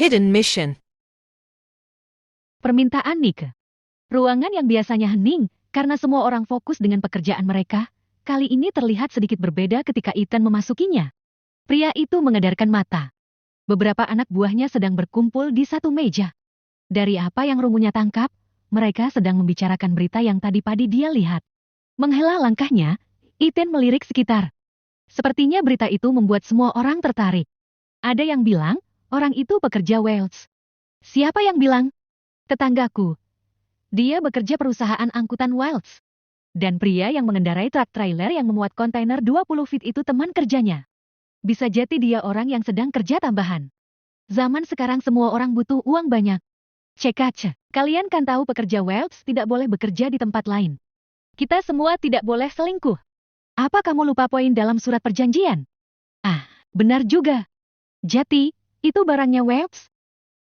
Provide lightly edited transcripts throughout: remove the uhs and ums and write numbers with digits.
Hidden mission. Permintaan Nike. Ruangan yang biasanya hening karena semua orang fokus dengan pekerjaan mereka, kali ini terlihat sedikit berbeda ketika Ethan memasukinya. Pria itu mengedarkan mata. Beberapa anak buahnya sedang berkumpul di satu meja. Dari apa yang Rungunya tangkap, mereka sedang membicarakan berita yang tadi pagi dia lihat. Menghela langkahnya, Ethan melirik sekitar. Sepertinya berita itu membuat semua orang tertarik. Ada yang bilang, orang itu pekerja Wells. Siapa yang bilang? Tetanggaku. Dia bekerja perusahaan angkutan Wells. Dan pria yang mengendarai truk trailer yang memuat kontainer 20 feet itu teman kerjanya. Bisa jadi dia orang yang sedang kerja tambahan. Zaman sekarang semua orang butuh uang banyak. Cek, kalian kan tahu pekerja Wells tidak boleh bekerja di tempat lain. Kita semua tidak boleh selingkuh. Apa kamu lupa poin dalam surat perjanjian? Ah, benar juga. Jadi, itu barangnya Wells?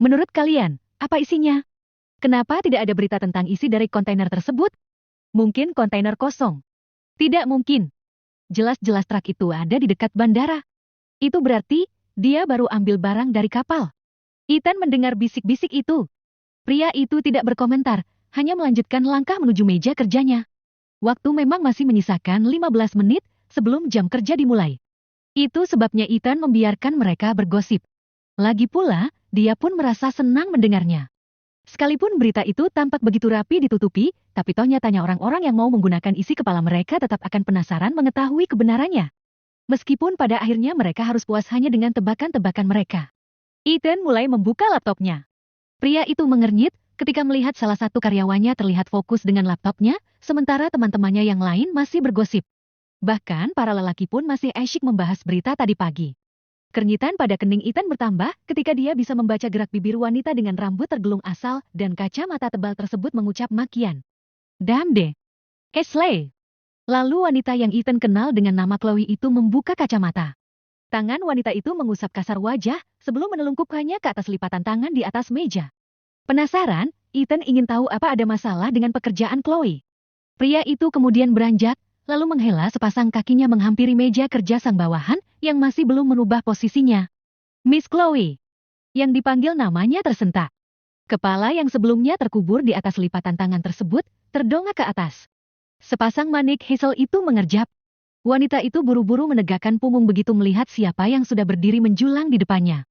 Menurut kalian, apa isinya? Kenapa tidak ada berita tentang isi dari kontainer tersebut? Mungkin kontainer kosong. Tidak mungkin. Jelas-jelas truk itu ada di dekat bandara. Itu berarti, dia baru ambil barang dari kapal. Ethan mendengar bisik-bisik itu. Pria itu tidak berkomentar, hanya melanjutkan langkah menuju meja kerjanya. Waktu memang masih menyisakan 15 menit sebelum jam kerja dimulai. Itu sebabnya Ethan membiarkan mereka bergosip. Lagi pula, dia pun merasa senang mendengarnya. Sekalipun berita itu tampak begitu rapi ditutupi, tapi toh nyatanya orang-orang yang mau menggunakan isi kepala mereka tetap akan penasaran mengetahui kebenarannya. Meskipun pada akhirnya mereka harus puas hanya dengan tebakan-tebakan mereka. Ethan mulai membuka laptopnya. Pria itu mengernyit ketika melihat salah satu karyawannya terlihat fokus dengan laptopnya, sementara teman-temannya yang lain masih bergosip. Bahkan para lelaki pun masih asyik membahas berita tadi pagi. Kenyitan pada kening Ethan bertambah ketika dia bisa membaca gerak bibir wanita dengan rambut tergelung asal dan kacamata tebal tersebut mengucap makian. Damn deh. Ashley. Lalu wanita yang Ethan kenal dengan nama Chloe itu membuka kacamata. Tangan wanita itu mengusap kasar wajah sebelum menelungkupkannya ke atas lipatan tangan di atas meja. Penasaran, Ethan ingin tahu apa ada masalah dengan pekerjaan Chloe. Pria itu kemudian beranjak, lalu menghela sepasang kakinya menghampiri meja kerja sang bawahan yang masih belum merubah posisinya. Miss Chloe. Yang dipanggil namanya tersentak. Kepala yang sebelumnya terkubur di atas lipatan tangan tersebut, terdongak ke atas. Sepasang manik hazel itu mengerjap. Wanita itu buru-buru menegakkan punggung begitu melihat siapa yang sudah berdiri menjulang di depannya.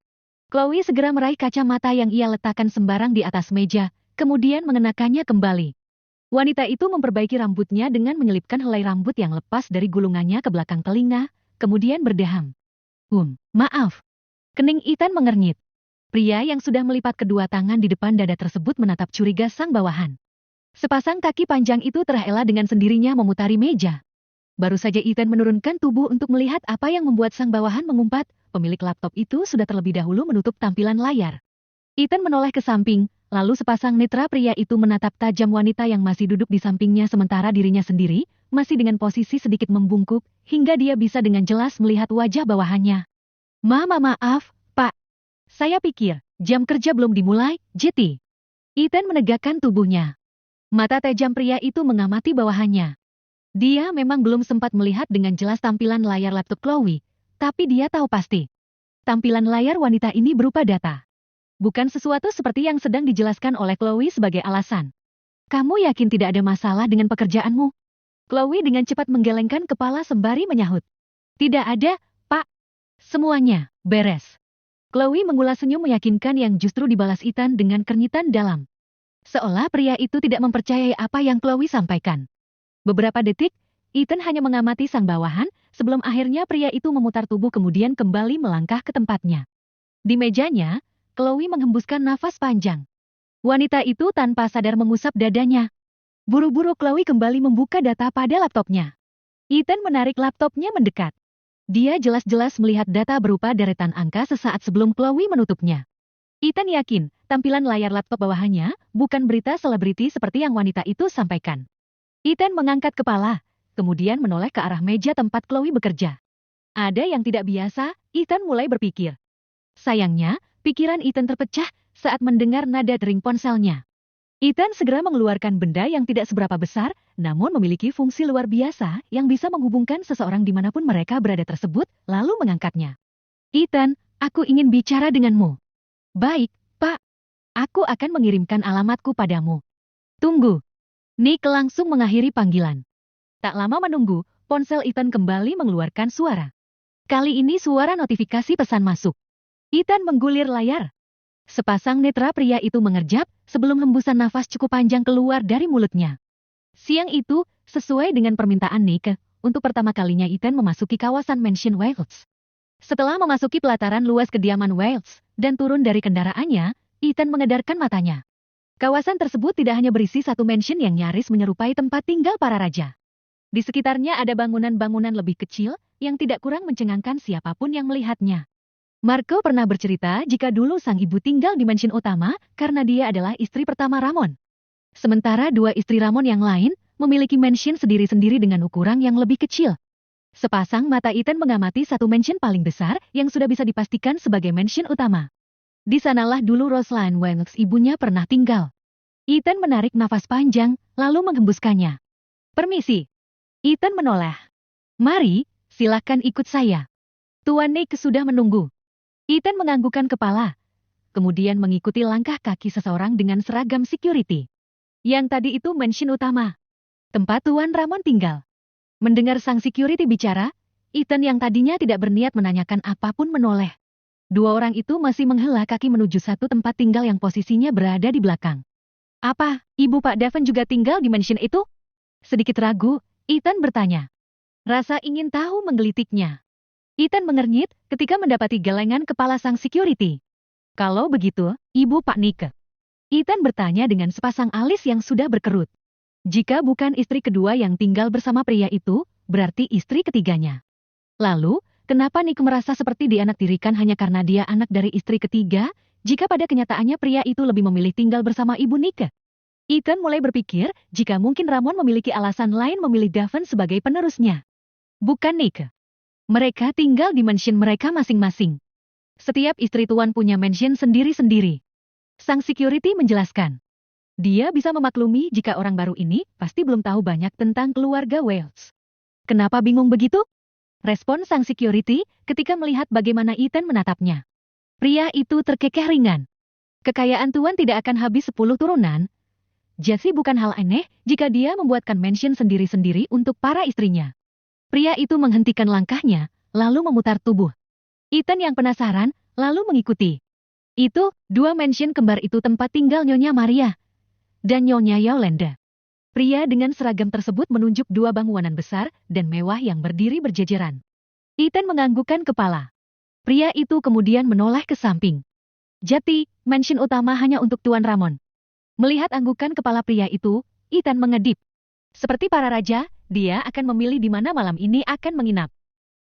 Chloe segera meraih kacamata yang ia letakkan sembarang di atas meja, kemudian mengenakannya kembali. Wanita itu memperbaiki rambutnya dengan menyelipkan helai rambut yang lepas dari gulungannya ke belakang telinga, kemudian berdeham. Maaf. Kening Ethan mengernyit. Pria yang sudah melipat kedua tangan di depan dada tersebut menatap curiga sang bawahan. Sepasang kaki panjang itu terela dengan sendirinya memutari meja. Baru saja Ethan menurunkan tubuh untuk melihat apa yang membuat sang bawahan mengumpat, pemilik laptop itu sudah terlebih dahulu menutup tampilan layar. Ethan menoleh ke samping, lalu sepasang netra pria itu menatap tajam wanita yang masih duduk di sampingnya sementara dirinya sendiri, masih dengan posisi sedikit membungkuk, hingga dia bisa dengan jelas melihat wajah bawahannya. Maaf, Pak. Saya pikir, jam kerja belum dimulai, JT. Ethan menegakkan tubuhnya. Mata tajam pria itu mengamati bawahannya. Dia memang belum sempat melihat dengan jelas tampilan layar laptop Chloe, tapi dia tahu pasti. Tampilan layar wanita ini berupa data. Bukan sesuatu seperti yang sedang dijelaskan oleh Chloe sebagai alasan. Kamu yakin tidak ada masalah dengan pekerjaanmu? Chloe dengan cepat menggelengkan kepala sembari menyahut. Tidak ada, Pak. Semuanya beres. Chloe mengulas senyum meyakinkan yang justru dibalas Ethan dengan kenyitan dalam. Seolah pria itu tidak mempercayai apa yang Chloe sampaikan. Beberapa detik, Ethan hanya mengamati sang bawahan, sebelum akhirnya pria itu memutar tubuh kemudian kembali melangkah ke tempatnya. Di mejanya, Chloe menghembuskan nafas panjang. Wanita itu tanpa sadar mengusap dadanya. Buru-buru Chloe kembali membuka data pada laptopnya. Ethan menarik laptopnya mendekat. Dia jelas-jelas melihat data berupa deretan angka sesaat sebelum Chloe menutupnya. Ethan yakin, tampilan layar laptop bawahannya bukan berita selebriti seperti yang wanita itu sampaikan. Ethan mengangkat kepala, kemudian menoleh ke arah meja tempat Chloe bekerja. Ada yang tidak biasa, Ethan mulai berpikir. Sayangnya, pikiran Ethan terpecah saat mendengar nada dering ponselnya. Ethan segera mengeluarkan benda yang tidak seberapa besar, namun memiliki fungsi luar biasa yang bisa menghubungkan seseorang dimanapun mereka berada tersebut, lalu mengangkatnya. Ethan, aku ingin bicara denganmu. Baik, Aku akan mengirimkan alamatku padamu. Tunggu. Nick langsung mengakhiri panggilan. Tak lama menunggu, ponsel Ethan kembali mengeluarkan suara. Kali ini suara notifikasi pesan masuk. Ethan menggulir layar. Sepasang netra pria itu mengerjap sebelum hembusan nafas cukup panjang keluar dari mulutnya. Siang itu, sesuai dengan permintaan Nick, untuk pertama kalinya Ethan memasuki kawasan Mansion Wales. Setelah memasuki pelataran luas kediaman Wales dan turun dari kendaraannya, Ethan mengedarkan matanya. Kawasan tersebut tidak hanya berisi satu mansion yang nyaris menyerupai tempat tinggal para raja. Di sekitarnya ada bangunan-bangunan lebih kecil yang tidak kurang mencengangkan siapapun yang melihatnya. Marco pernah bercerita jika dulu sang ibu tinggal di mansion utama karena dia adalah istri pertama Ramon. Sementara dua istri Ramon yang lain memiliki mansion sendiri-sendiri dengan ukuran yang lebih kecil. Sepasang mata Ethan mengamati satu mansion paling besar yang sudah bisa dipastikan sebagai mansion utama. Di sanalah dulu Rosalind Wales ibunya pernah tinggal. Ethan menarik nafas panjang, lalu menghembuskannya. Permisi. Ethan menoleh. Mari, silakan ikut saya. Tuan Nick sudah menunggu. Ethan menganggukkan kepala, kemudian mengikuti langkah kaki seseorang dengan seragam security. Yang tadi itu mansion utama, tempat Tuan Ramon tinggal. Mendengar sang security bicara, Ethan yang tadinya tidak berniat menanyakan apapun menoleh. Dua orang itu masih menghela kaki menuju satu tempat tinggal yang posisinya berada di belakang. Apa, ibu Pak Devon juga tinggal di mansion itu? Sedikit ragu, Ethan bertanya. Rasa ingin tahu menggelitiknya. Ethan mengernyit ketika mendapati gelengan kepala sang security. Kalau begitu, ibu Pak Nick. Ethan bertanya dengan sepasang alis yang sudah berkerut. Jika bukan istri kedua yang tinggal bersama pria itu, berarti istri ketiganya. Lalu, kenapa Nick merasa seperti dianaktirikan hanya karena dia anak dari istri ketiga, jika pada kenyataannya pria itu lebih memilih tinggal bersama ibu Nick? Ethan mulai berpikir jika mungkin Ramon memiliki alasan lain memilih Devon sebagai penerusnya. Bukan Nick. Mereka tinggal di mansion mereka masing-masing. Setiap istri tuan punya mansion sendiri-sendiri. Sang security menjelaskan. Dia bisa memaklumi jika orang baru ini pasti belum tahu banyak tentang keluarga Wales. Kenapa bingung begitu? Respon sang security ketika melihat bagaimana Ethan menatapnya. Pria itu terkekeh ringan. Kekayaan tuan tidak akan habis 10 turunan. Jadi bukan hal aneh jika dia membuatkan mansion sendiri-sendiri untuk para istrinya. Pria itu menghentikan langkahnya, lalu memutar tubuh. Ethan yang penasaran, lalu mengikuti. Itu, dua mansion kembar itu tempat tinggal Nyonya Maria dan Nyonya Yolanda. Pria dengan seragam tersebut menunjuk dua bangunan besar dan mewah yang berdiri berjejeran. Ethan menganggukkan kepala. Pria itu kemudian menoleh ke samping. Jadi, mansion utama hanya untuk Tuan Ramon. Melihat anggukan kepala pria itu, Ethan mengedip. Seperti para raja, dia akan memilih di mana malam ini akan menginap.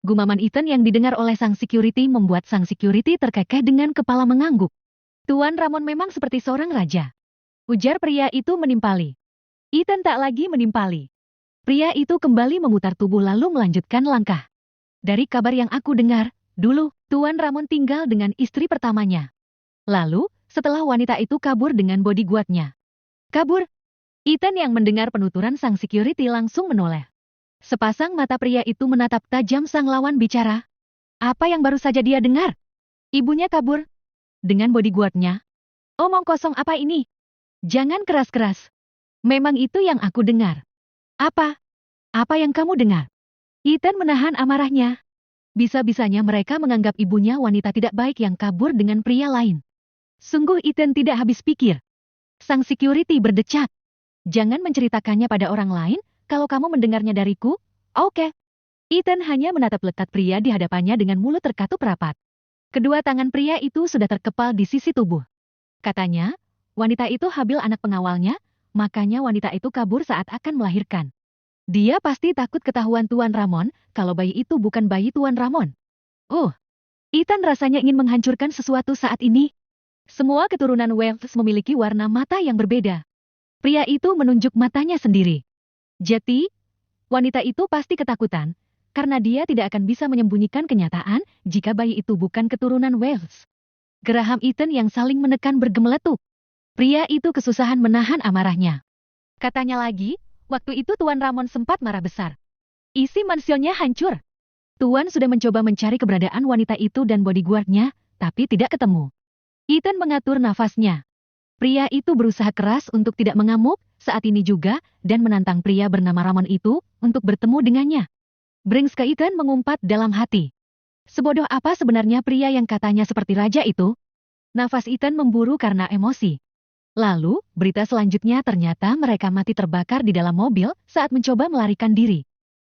Gumaman Ethan yang didengar oleh sang security membuat sang security terkekeh dengan kepala mengangguk. Tuan Ramon memang seperti seorang raja. Ujar pria itu menimpali. Ethan tak lagi menimpali. Pria itu kembali memutar tubuh lalu melanjutkan langkah. Dari kabar yang aku dengar, dulu, Tuan Ramon tinggal dengan istri pertamanya. Lalu, setelah wanita itu kabur dengan bodyguardnya. Kabur? Ethan yang mendengar penuturan sang security langsung menoleh. Sepasang mata pria itu menatap tajam sang lawan bicara. Apa yang baru saja dia dengar? Ibunya kabur. Dengan bodyguardnya. Omong kosong apa ini? Jangan keras-keras. Memang itu yang aku dengar. Apa? Apa yang kamu dengar? Ethan menahan amarahnya. Bisa-bisanya mereka menganggap ibunya wanita tidak baik yang kabur dengan pria lain. Sungguh Ethan tidak habis pikir. Sang security berdecak. Jangan menceritakannya pada orang lain, kalau kamu mendengarnya dariku, oke. Ethan hanya menatap letak pria di hadapannya dengan mulut terkatup rapat. Kedua tangan pria itu sudah terkepal di sisi tubuh. Katanya, wanita itu hamil anak pengawalnya, makanya wanita itu kabur saat akan melahirkan. Dia pasti takut ketahuan Tuan Ramon, kalau bayi itu bukan bayi Tuan Ramon. Oh, Ethan rasanya ingin menghancurkan sesuatu saat ini. Semua keturunan Wales memiliki warna mata yang berbeda. Pria itu menunjuk matanya sendiri. Jadi, wanita itu pasti ketakutan, karena dia tidak akan bisa menyembunyikan kenyataan jika bayi itu bukan keturunan Wales. Geraham Ethan yang saling menekan bergemeletup. Pria itu kesusahan menahan amarahnya. Katanya lagi, waktu itu Tuan Ramon sempat marah besar. Isi mansionnya hancur. Tuan sudah mencoba mencari keberadaan wanita itu dan bodyguardnya, tapi tidak ketemu. Ethan mengatur nafasnya. Pria itu berusaha keras untuk tidak mengamuk saat ini juga dan menantang pria bernama Ramon itu untuk bertemu dengannya. Brings ke Ethan mengumpat dalam hati. Sebodoh apa sebenarnya pria yang katanya seperti raja itu? Nafas Ethan memburu karena emosi. Lalu, berita selanjutnya ternyata mereka mati terbakar di dalam mobil saat mencoba melarikan diri.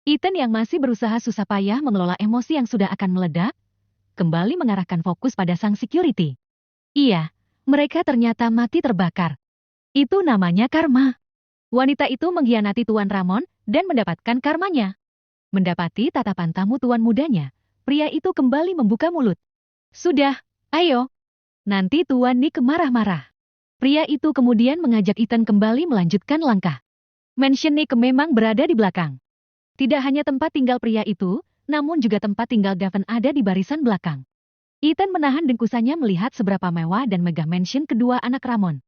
Ethan yang masih berusaha susah payah mengelola emosi yang sudah akan meledak, kembali mengarahkan fokus pada sang security. Iya, mereka ternyata mati terbakar. Itu namanya karma. Wanita itu mengkhianati Tuan Ramon dan mendapatkan karmanya. Mendapati tatapan tamu tuan mudanya, pria itu kembali membuka mulut. Sudah, ayo. Nanti Tuan Nick marah-marah. Pria itu kemudian mengajak Ethan kembali melanjutkan langkah. Mansion Nick memang berada di belakang. Tidak hanya tempat tinggal pria itu, namun juga tempat tinggal Gavin ada di barisan belakang. Ethan menahan dengkusannya melihat seberapa mewah dan megah mansion kedua anak Ramon.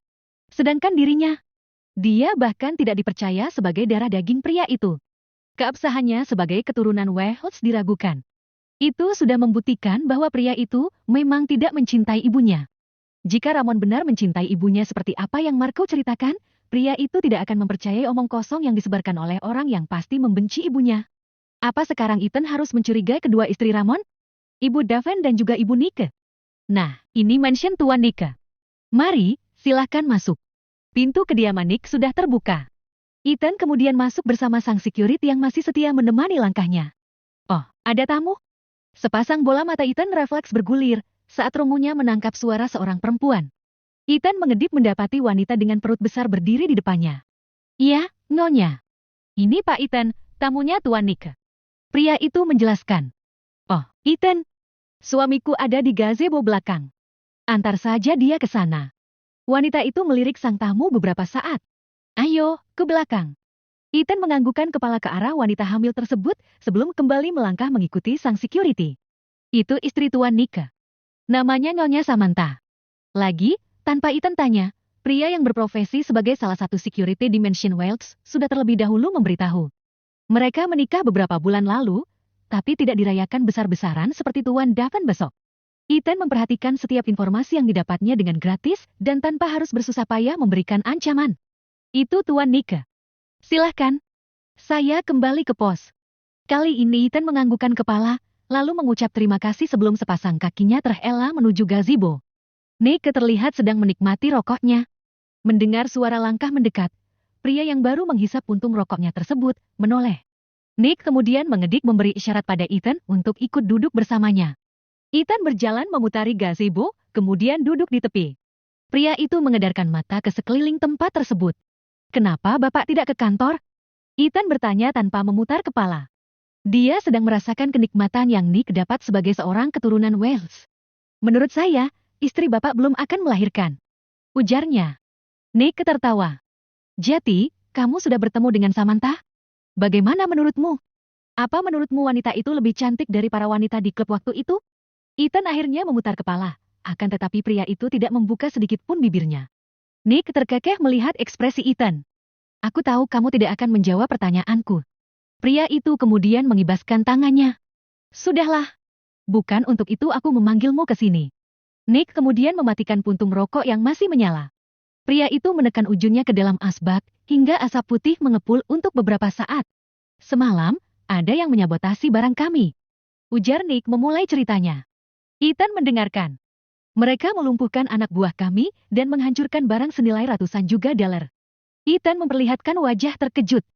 Sedangkan dirinya, dia bahkan tidak dipercaya sebagai darah daging pria itu. Keabsahannya sebagai keturunan Wehots diragukan. Itu sudah membuktikan bahwa pria itu memang tidak mencintai ibunya. Jika Ramon benar mencintai ibunya seperti apa yang Marco ceritakan, pria itu tidak akan mempercayai omong kosong yang disebarkan oleh orang yang pasti membenci ibunya. Apa sekarang Ethan harus mencurigai kedua istri Ramon? Ibu Daven dan juga ibu Nike. Nah, ini mansion Tuan Nike. Mari, silahkan masuk. Pintu kediaman Nick sudah terbuka. Ethan kemudian masuk bersama sang security yang masih setia menemani langkahnya. Oh, ada tamu? Sepasang bola mata Ethan refleks bergulir saat romunya menangkap suara seorang perempuan. Ethan mengedip mendapati wanita dengan perut besar berdiri di depannya. Iya, Nyonya. Ini Pak Ethan, tamunya Tuan Nick. Pria itu menjelaskan. Oh, Ethan. Suamiku ada di gazebo belakang. Antar saja dia ke sana. Wanita itu melirik sang tamu beberapa saat. Ayo, ke belakang. Ethan menganggukkan kepala ke arah wanita hamil tersebut sebelum kembali melangkah mengikuti sang security. Itu istri Tuan Nick. Namanya Nyonya Samantha. Lagi, tanpa Ethan tanya, pria yang berprofesi sebagai salah satu security di Mansion Wells sudah terlebih dahulu memberitahu. Mereka menikah beberapa bulan lalu, tapi tidak dirayakan besar-besaran seperti Tuan Daven besok. Ethan memperhatikan setiap informasi yang didapatnya dengan gratis dan tanpa harus bersusah payah memberikan ancaman. Itu Tuan Nick. Silahkan. Saya kembali ke pos. Kali ini Ethan menganggukkan kepala, lalu mengucap terima kasih sebelum sepasang kakinya terhela menuju gazebo. Nick terlihat sedang menikmati rokoknya. Mendengar suara langkah mendekat, pria yang baru menghisap puntung rokoknya tersebut menoleh. Nick kemudian mengedik memberi isyarat pada Ethan untuk ikut duduk bersamanya. Ethan berjalan memutari gazebo, kemudian duduk di tepi. Pria itu mengedarkan mata ke sekeliling tempat tersebut. Kenapa Bapak tidak ke kantor? Ethan bertanya tanpa memutar kepala. Dia sedang merasakan kenikmatan yang Nick dapat sebagai seorang keturunan Wales. Menurut saya, istri Bapak belum akan melahirkan. Ujarnya. Nick tertawa. Jadi, kamu sudah bertemu dengan Samantha? Bagaimana menurutmu? Apa menurutmu wanita itu lebih cantik dari para wanita di klub waktu itu? Ethan akhirnya memutar kepala, akan tetapi pria itu tidak membuka sedikit pun bibirnya. Nick terkekeh melihat ekspresi Ethan. Aku tahu kamu tidak akan menjawab pertanyaanku. Pria itu kemudian mengibaskan tangannya. Sudahlah. Bukan untuk itu aku memanggilmu ke sini. Nick kemudian mematikan puntung rokok yang masih menyala. Pria itu menekan ujungnya ke dalam asbak, hingga asap putih mengepul untuk beberapa saat. Semalam, ada yang menyabotasi barang kami. Ujar Nick memulai ceritanya. Ethan mendengarkan. Mereka melumpuhkan anak buah kami dan menghancurkan barang senilai ratusan juta dolar. Ethan memperlihatkan wajah terkejut.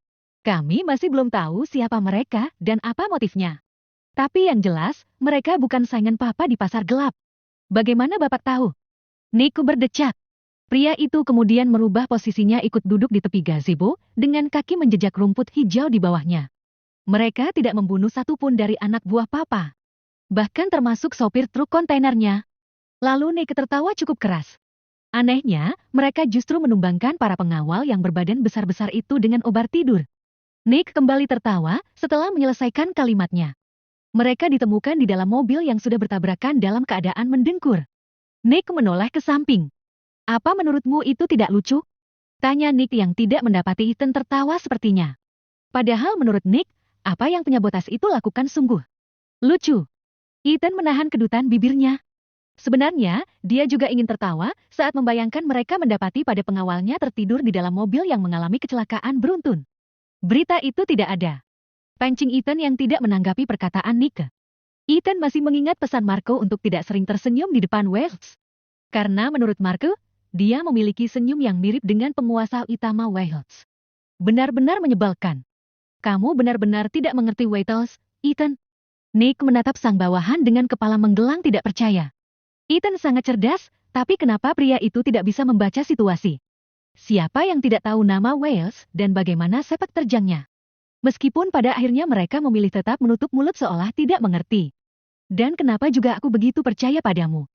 Kami masih belum tahu siapa mereka dan apa motifnya. Tapi yang jelas, mereka bukan saingan Papa di pasar gelap. Bagaimana Bapak tahu? Nick berdecak. Pria itu kemudian merubah posisinya ikut duduk di tepi gazebo dengan kaki menjejak rumput hijau di bawahnya. Mereka tidak membunuh satupun dari anak buah Papa. Bahkan termasuk sopir truk kontainernya. Lalu Nick tertawa cukup keras. Anehnya, mereka justru menumbangkan para pengawal yang berbadan besar-besar itu dengan obat tidur. Nick kembali tertawa setelah menyelesaikan kalimatnya. Mereka ditemukan di dalam mobil yang sudah bertabrakan dalam keadaan mendengkur. Nick menoleh ke samping. Apa menurutmu itu tidak lucu? Tanya Nick yang tidak mendapati Ethan tertawa sepertinya. Padahal menurut Nick, apa yang penyabotas itu lakukan sungguh lucu. Ethan menahan kedutan bibirnya. Sebenarnya, dia juga ingin tertawa saat membayangkan mereka mendapati pada pengawalnya tertidur di dalam mobil yang mengalami kecelakaan beruntun. Berita itu tidak ada. Pancing Ethan yang tidak menanggapi perkataan Nick. Ethan masih mengingat pesan Marco untuk tidak sering tersenyum di depan Wales. Karena menurut Marco, dia memiliki senyum yang mirip dengan penguasa utama Wales. Benar-benar menyebalkan. Kamu benar-benar tidak mengerti Wales, Ethan. Nick menatap sang bawahan dengan kepala menggelang tidak percaya. Ethan sangat cerdas, tapi kenapa pria itu tidak bisa membaca situasi? Siapa yang tidak tahu nama Wales dan bagaimana sepak terjangnya? Meskipun pada akhirnya mereka memilih tetap menutup mulut seolah tidak mengerti. Dan kenapa juga aku begitu percaya padamu?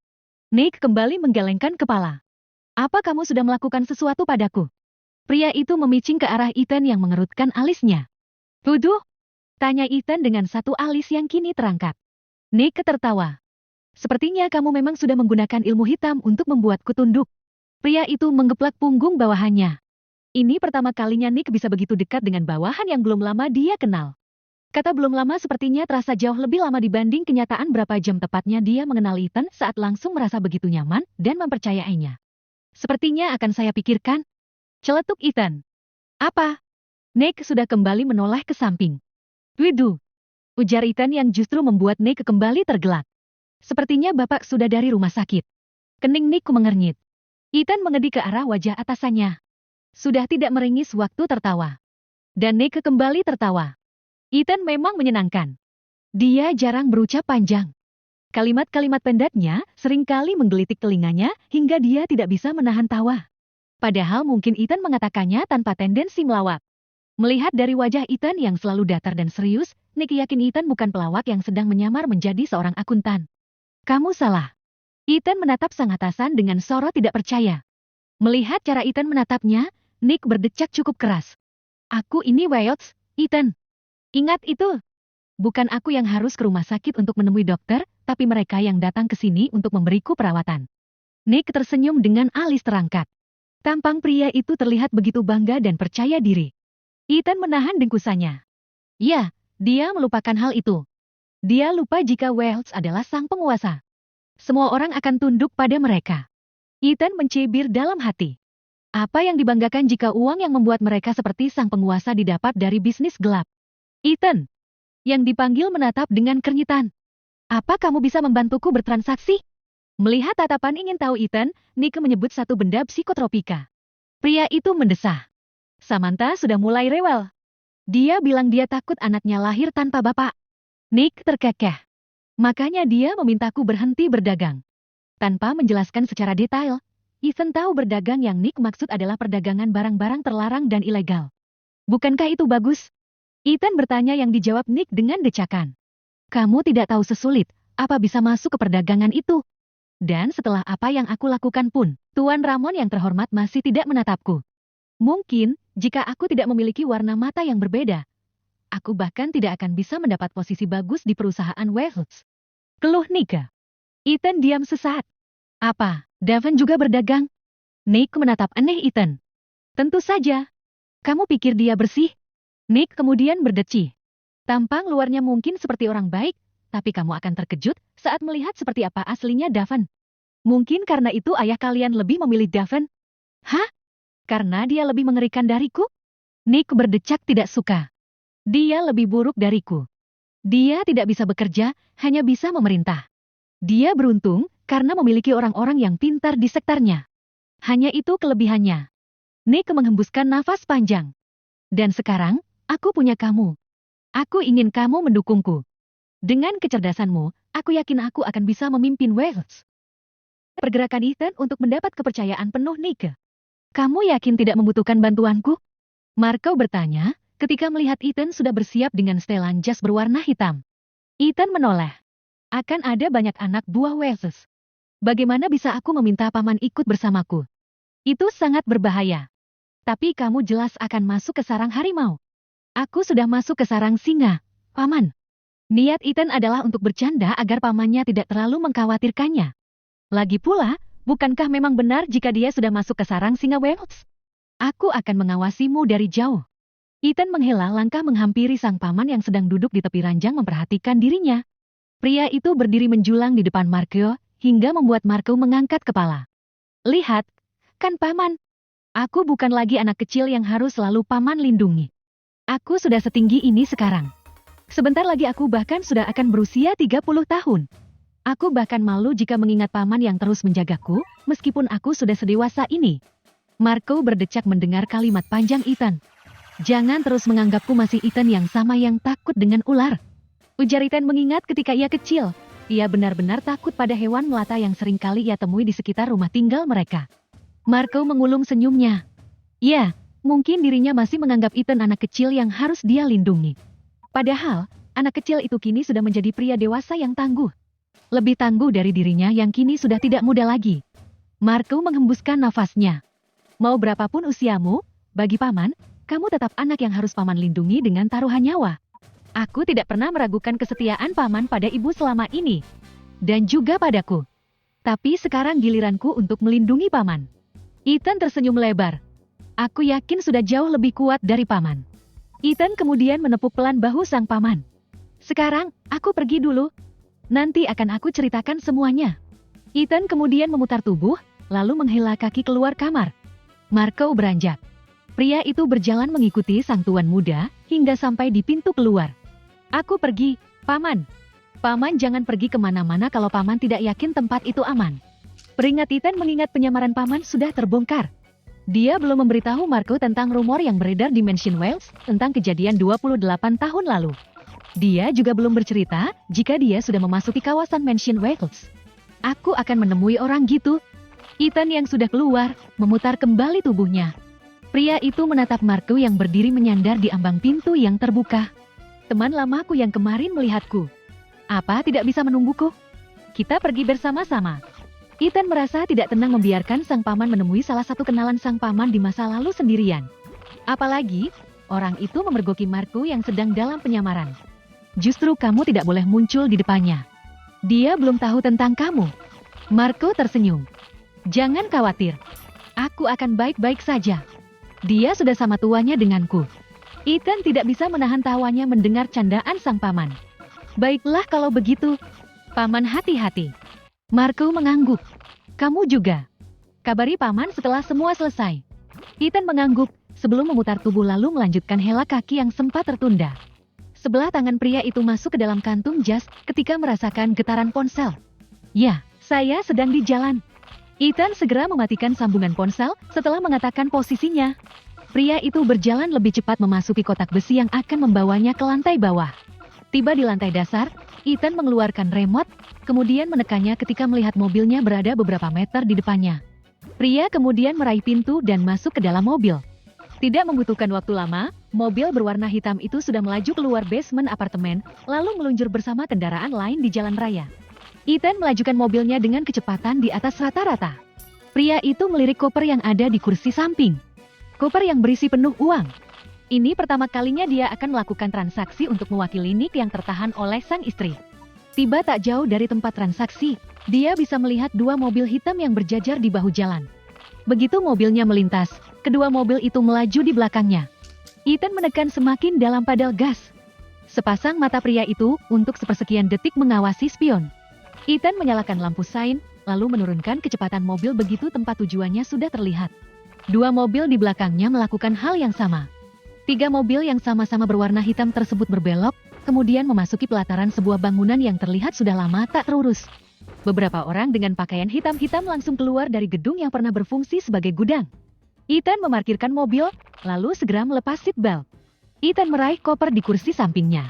Nick kembali menggelengkan kepala. Apa kamu sudah melakukan sesuatu padaku? Pria itu memicing ke arah Ethan yang mengerutkan alisnya. Tuduh? Tanya Ethan dengan satu alis yang kini terangkat. Nick tertawa. Sepertinya kamu memang sudah menggunakan ilmu hitam untuk membuatku tunduk. Pria itu menggeplak punggung bawahannya. Ini pertama kalinya Nick bisa begitu dekat dengan bawahan yang belum lama dia kenal. Kata belum lama sepertinya terasa jauh lebih lama dibanding kenyataan berapa jam tepatnya dia mengenal Ethan saat langsung merasa begitu nyaman dan mempercayainya. Sepertinya akan saya pikirkan. Celetuk Ethan. Apa? Nick sudah kembali menoleh ke samping. Widu. Ujar Ethan yang justru membuat Nick kembali tergelak. Sepertinya bapak sudah dari rumah sakit. Kening Nick mengernyit. Ethan mengedik ke arah wajah atasannya. Sudah tidak meringis waktu tertawa. Dan Nick kembali tertawa. Ethan memang menyenangkan. Dia jarang berucap panjang. Kalimat-kalimat pendeknya seringkali menggelitik telinganya hingga dia tidak bisa menahan tawa. Padahal mungkin Ethan mengatakannya tanpa tendensi melawak. Melihat dari wajah Ethan yang selalu datar dan serius, Nick yakin Ethan bukan pelawak yang sedang menyamar menjadi seorang akuntan. Kamu salah. Ethan menatap sang atasan dengan sorot tidak percaya. Melihat cara Ethan menatapnya, Nick berdecak cukup keras. Aku ini Wales, Ethan. Ingat itu. Bukan aku yang harus ke rumah sakit untuk menemui dokter, tapi mereka yang datang ke sini untuk memberiku perawatan. Nick tersenyum dengan alis terangkat. Tampang pria itu terlihat begitu bangga dan percaya diri. Ethan menahan dengkusannya. Ya, dia melupakan hal itu. Dia lupa jika Wales adalah sang penguasa. Semua orang akan tunduk pada mereka. Ethan mencibir dalam hati. Apa yang dibanggakan jika uang yang membuat mereka seperti sang penguasa didapat dari bisnis gelap? Ethan, yang dipanggil menatap dengan kenyitan. Apa kamu bisa membantuku bertransaksi? Melihat tatapan ingin tahu Ethan, Nick menyebut satu benda psikotropika. Pria itu mendesah. Samantha sudah mulai rewel. Dia bilang dia takut anaknya lahir tanpa bapak. Nick terkekeh. Makanya dia memintaku berhenti berdagang. Tanpa menjelaskan secara detail, Ethan tahu berdagang yang Nick maksud adalah perdagangan barang-barang terlarang dan ilegal. Bukankah itu bagus? Ethan bertanya yang dijawab Nick dengan decakan. Kamu tidak tahu sesulit, apa bisa masuk ke perdagangan itu? Dan setelah apa yang aku lakukan pun, Tuan Ramon yang terhormat masih tidak menatapku. Mungkin, jika aku tidak memiliki warna mata yang berbeda, aku bahkan tidak akan bisa mendapat posisi bagus di perusahaan Wales. Keluh Nick. Ethan diam sesaat. Apa, Davin juga berdagang? Nick menatap aneh Ethan. Tentu saja. Kamu pikir dia bersih? Nick kemudian berdecih. Tampang luarnya mungkin seperti orang baik, tapi kamu akan terkejut saat melihat seperti apa aslinya Davin. Mungkin karena itu ayah kalian lebih memilih Davin? Hah? Karena dia lebih mengerikan dariku? Nick berdecak tidak suka. Dia lebih buruk dariku. Dia tidak bisa bekerja, hanya bisa memerintah. Dia beruntung karena memiliki orang-orang yang pintar di sektornya. Hanya itu kelebihannya. Nick menghembuskan nafas panjang. Dan sekarang, aku punya kamu. Aku ingin kamu mendukungku. Dengan kecerdasanmu, aku yakin aku akan bisa memimpin Wales. Pergerakan Ethan untuk mendapat kepercayaan penuh Nick. Kamu yakin tidak membutuhkan bantuanku? Marco bertanya, ketika melihat Ethan sudah bersiap dengan setelan jas berwarna hitam. Ethan menoleh. Akan ada banyak anak buah Wales. Bagaimana bisa aku meminta paman ikut bersamaku? Itu sangat berbahaya. Tapi kamu jelas akan masuk ke sarang harimau. Aku sudah masuk ke sarang singa, paman. Niat Ethan adalah untuk bercanda agar pamannya tidak terlalu mengkhawatirkannya. Lagi pula, bukankah memang benar jika dia sudah masuk ke sarang singa Wales? Aku akan mengawasimu dari jauh. Ethan menghela langkah menghampiri sang paman yang sedang duduk di tepi ranjang memperhatikan dirinya. Pria itu berdiri menjulang di depan Marco, hingga membuat Marco mengangkat kepala. Lihat, kan Paman? Aku bukan lagi anak kecil yang harus selalu Paman lindungi. Aku sudah setinggi ini sekarang. Sebentar lagi aku bahkan sudah akan berusia 30 tahun. Aku bahkan malu jika mengingat Paman yang terus menjagaku, meskipun aku sudah sedewasa ini. Marco berdecak mendengar kalimat panjang Ethan. Jangan terus menganggapku masih Ethan yang sama yang takut dengan ular. Ujar Ethan mengingat ketika ia kecil, ia benar-benar takut pada hewan melata yang sering kali ia temui di sekitar rumah tinggal mereka. Marco mengulung senyumnya. Ya, mungkin dirinya masih menganggap Ethan anak kecil yang harus dia lindungi. Padahal, anak kecil itu kini sudah menjadi pria dewasa yang tangguh. Lebih tangguh dari dirinya yang kini sudah tidak muda lagi. Marco menghembuskan nafasnya. Mau berapapun usiamu, bagi Paman, kamu tetap anak yang harus Paman lindungi dengan taruhan nyawa. Aku tidak pernah meragukan kesetiaan Paman pada ibu selama ini. Dan juga padaku. Tapi sekarang giliranku untuk melindungi Paman. Ethan tersenyum lebar. Aku yakin sudah jauh lebih kuat dari Paman. Ethan kemudian menepuk pelan bahu sang Paman. Sekarang, aku pergi dulu. Nanti akan aku ceritakan semuanya. Ethan kemudian memutar tubuh, lalu menghela kaki keluar kamar. Marco beranjak. Pria itu berjalan mengikuti sang tuan muda, hingga sampai di pintu keluar. Aku pergi, Paman. Paman jangan pergi kemana-mana kalau Paman tidak yakin tempat itu aman. Peringat Ethan mengingat penyamaran Paman sudah terbongkar. Dia belum memberitahu Marco tentang rumor yang beredar di Mansion Wales tentang kejadian 28 tahun lalu. Dia juga belum bercerita jika dia sudah memasuki kawasan Mansion Wales. Aku akan menemui orang gitu. Ethan yang sudah keluar, memutar kembali tubuhnya. Pria itu menatap Marco yang berdiri menyandar di ambang pintu yang terbuka. Teman lamaku yang kemarin melihatku. Apa tidak bisa menungguku? Kita pergi bersama-sama. Ethan merasa tidak tenang membiarkan sang paman menemui salah satu kenalan sang paman di masa lalu sendirian. Apalagi, orang itu memergoki Marco yang sedang dalam penyamaran. Justru kamu tidak boleh muncul di depannya. Dia belum tahu tentang kamu. Marco tersenyum. Jangan khawatir. Aku akan baik-baik saja. Dia sudah sama tuanya denganku. Ethan tidak bisa menahan tawanya mendengar candaan sang paman. Baiklah kalau begitu. Paman hati-hati. Marco mengangguk. Kamu juga. Kabari Paman setelah semua selesai. Ethan mengangguk sebelum memutar tubuh lalu melanjutkan hela kaki yang sempat tertunda. Sebelah tangan pria itu masuk ke dalam kantung jas ketika merasakan getaran ponsel. Ya, saya sedang di jalan. Ethan segera mematikan sambungan ponsel setelah mengatakan posisinya. Pria itu berjalan lebih cepat memasuki kotak besi yang akan membawanya ke lantai bawah. Tiba di lantai dasar, Ethan mengeluarkan remote, kemudian menekannya ketika melihat mobilnya berada beberapa meter di depannya. Pria kemudian meraih pintu dan masuk ke dalam mobil. Tidak membutuhkan waktu lama, mobil berwarna hitam itu sudah melaju keluar basement apartemen, lalu meluncur bersama kendaraan lain di jalan raya. Ethan melajukan mobilnya dengan kecepatan di atas rata-rata. Pria itu melirik koper yang ada di kursi samping. Koper yang berisi penuh uang. Ini pertama kalinya dia akan melakukan transaksi untuk mewakili Nick yang tertahan oleh sang istri. Tiba tak jauh dari tempat transaksi, dia bisa melihat dua mobil hitam yang berjajar di bahu jalan. Begitu mobilnya melintas, kedua mobil itu melaju di belakangnya. Ethan menekan semakin dalam padal gas. Sepasang mata pria itu untuk sepersekian detik mengawasi spion. Ethan menyalakan lampu sein, lalu menurunkan kecepatan mobil begitu tempat tujuannya sudah terlihat. Dua mobil di belakangnya melakukan hal yang sama. Tiga mobil yang sama-sama berwarna hitam tersebut berbelok, kemudian memasuki pelataran sebuah bangunan yang terlihat sudah lama tak terurus. Beberapa orang dengan pakaian hitam-hitam langsung keluar dari gedung yang pernah berfungsi sebagai gudang. Ethan memarkirkan mobil, lalu segera melepas seat belt. Ethan meraih koper di kursi sampingnya.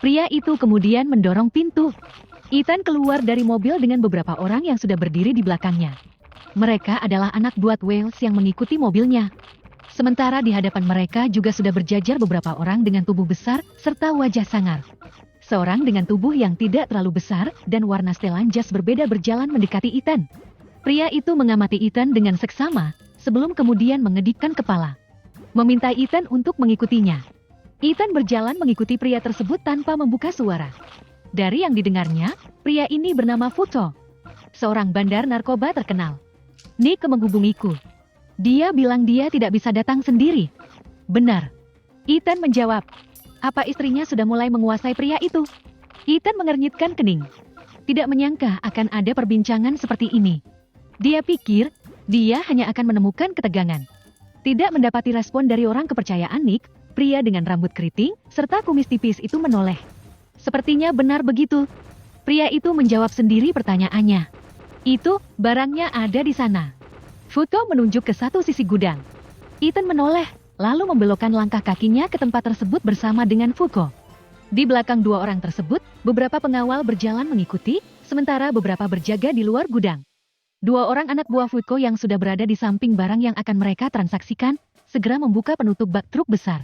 Pria itu kemudian mendorong pintu. Ethan keluar dari mobil dengan beberapa orang yang sudah berdiri di belakangnya. Mereka adalah anak buah Wales yang mengikuti mobilnya. Sementara di hadapan mereka juga sudah berjajar beberapa orang dengan tubuh besar serta wajah sangar. Seorang dengan tubuh yang tidak terlalu besar dan warna setelan jas berbeda berjalan mendekati Ethan. Pria itu mengamati Ethan dengan seksama sebelum kemudian mengedipkan kepala. Meminta Ethan untuk mengikutinya. Ethan berjalan mengikuti pria tersebut tanpa membuka suara. Dari yang didengarnya, pria ini bernama Futo. Seorang bandar narkoba terkenal. Nick menghubungiku. Dia bilang dia tidak bisa datang sendiri. Benar. Ethan menjawab. Apa istrinya sudah mulai menguasai pria itu? Ethan mengernyitkan kening. tidak menyangka akan ada perbincangan seperti ini. Dia pikir, dia hanya akan menemukan ketegangan. Tidak mendapati respon dari orang kepercayaan Nick, pria dengan rambut keriting, serta kumis tipis itu menoleh. Sepertinya benar begitu. Pria itu menjawab sendiri pertanyaannya. Itu, barangnya ada di sana. Fuko menunjuk ke satu sisi gudang. Ethan menoleh, lalu membelokkan langkah kakinya ke tempat tersebut bersama dengan Fuko. Di belakang dua orang tersebut, beberapa pengawal berjalan mengikuti, sementara beberapa berjaga di luar gudang. Dua orang anak buah Fuko yang sudah berada di samping barang yang akan mereka transaksikan, segera membuka penutup bak truk besar.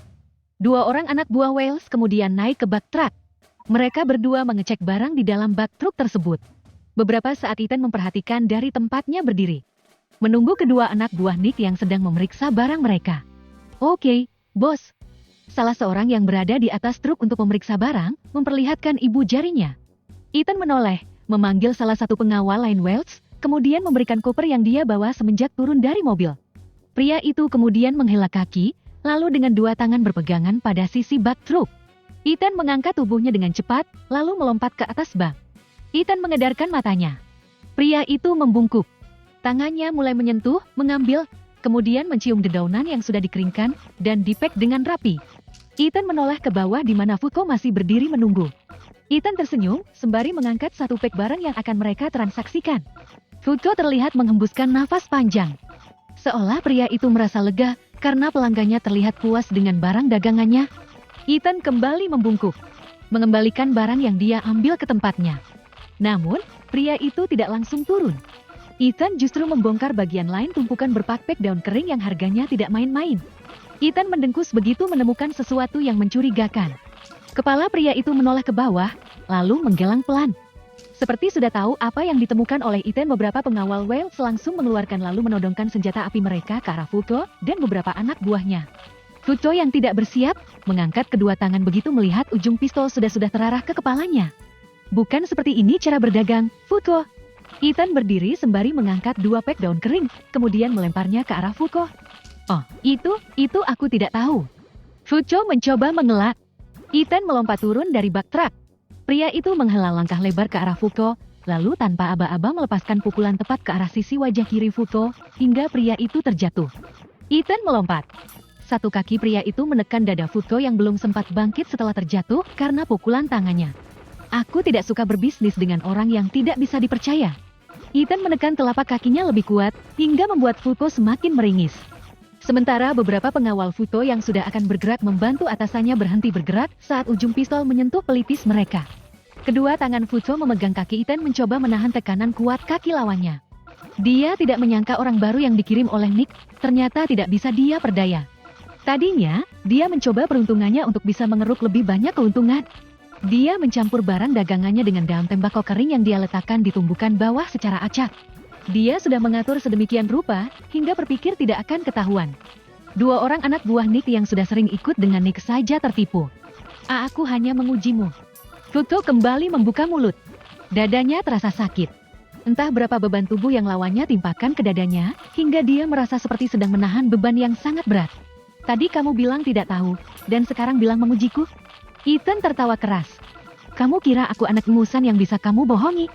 Dua orang anak buah Wales kemudian naik ke bak truk. Mereka berdua mengecek barang di dalam bak truk tersebut. Beberapa saat Ethan memperhatikan dari tempatnya berdiri, menunggu kedua anak buah Nick yang sedang memeriksa barang mereka. Oke, bos. Salah seorang yang berada di atas truk untuk memeriksa barang, memperlihatkan ibu jarinya. Ethan menoleh, memanggil salah satu pengawal lain Wells, kemudian memberikan koper yang dia bawa semenjak turun dari mobil. Pria itu kemudian menghela kaki, lalu dengan dua tangan berpegangan pada sisi bak truk. Ethan mengangkat tubuhnya dengan cepat, lalu melompat ke atas bak. Ethan mengedarkan matanya. Pria itu membungkuk. Tangannya mulai menyentuh, mengambil, kemudian mencium dedaunan yang sudah dikeringkan, dan dipek dengan rapi. Ethan menoleh ke bawah di mana Fuko masih berdiri menunggu. Ethan tersenyum, sembari mengangkat satu pek barang yang akan mereka transaksikan. Fuko terlihat menghembuskan nafas panjang. Seolah pria itu merasa lega, karena pelanggannya terlihat puas dengan barang dagangannya. Ethan kembali membungkuk, mengembalikan barang yang dia ambil ke tempatnya. Namun, pria itu tidak langsung turun. Ethan justru membongkar bagian lain tumpukan berpakpek daun kering yang harganya tidak main-main. Ethan mendengkus begitu menemukan sesuatu yang mencurigakan. Kepala pria itu menoleh ke bawah, lalu menggelang pelan. Seperti sudah tahu apa yang ditemukan oleh Ethan, beberapa pengawal Wales langsung mengeluarkan lalu menodongkan senjata api mereka ke arah Fuko dan beberapa anak buahnya. Fuko yang tidak bersiap, mengangkat kedua tangan begitu melihat ujung pistol sudah terarah ke kepalanya. Bukan seperti ini cara berdagang, Fuko. Ethan berdiri sembari mengangkat dua pek daun kering, kemudian melemparnya ke arah Fuko. Oh, itu aku tidak tahu. Fuko mencoba mengelak. Ethan melompat turun dari bak truk. Pria itu menghela langkah lebar ke arah Fuko, lalu tanpa aba-aba melepaskan pukulan tepat ke arah sisi wajah kiri Fuko, hingga pria itu terjatuh. Ethan melompat. Satu kaki pria itu menekan dada Fuko yang belum sempat bangkit setelah terjatuh karena pukulan tangannya. Aku tidak suka berbisnis dengan orang yang tidak bisa dipercaya. Ethan menekan telapak kakinya lebih kuat, hingga membuat Fuko semakin meringis. Sementara beberapa pengawal Fuko yang sudah akan bergerak membantu atasannya berhenti bergerak saat ujung pistol menyentuh pelipis mereka. Kedua tangan Fuko memegang kaki Ethan mencoba menahan tekanan kuat kaki lawannya. Dia tidak menyangka orang baru yang dikirim oleh Nick, ternyata tidak bisa dia perdaya. Tadinya, dia mencoba peruntungannya untuk bisa mengeruk lebih banyak keuntungan. Dia mencampur barang dagangannya dengan daun tembakau kering yang dia letakkan di tumbukan bawah secara acak. Dia sudah mengatur sedemikian rupa, hingga berpikir tidak akan ketahuan. Dua orang anak buah Nick yang sudah sering ikut dengan Nick saja tertipu. Aku hanya mengujimu. Fuko kembali membuka mulut. Dadanya terasa sakit. Entah berapa beban tubuh yang lawannya timpakan ke dadanya, hingga dia merasa seperti sedang menahan beban yang sangat berat. Tadi kamu bilang tidak tahu, dan sekarang bilang mengujiku? Ethan tertawa keras. Kamu kira aku anak ingusan yang bisa kamu bohongi?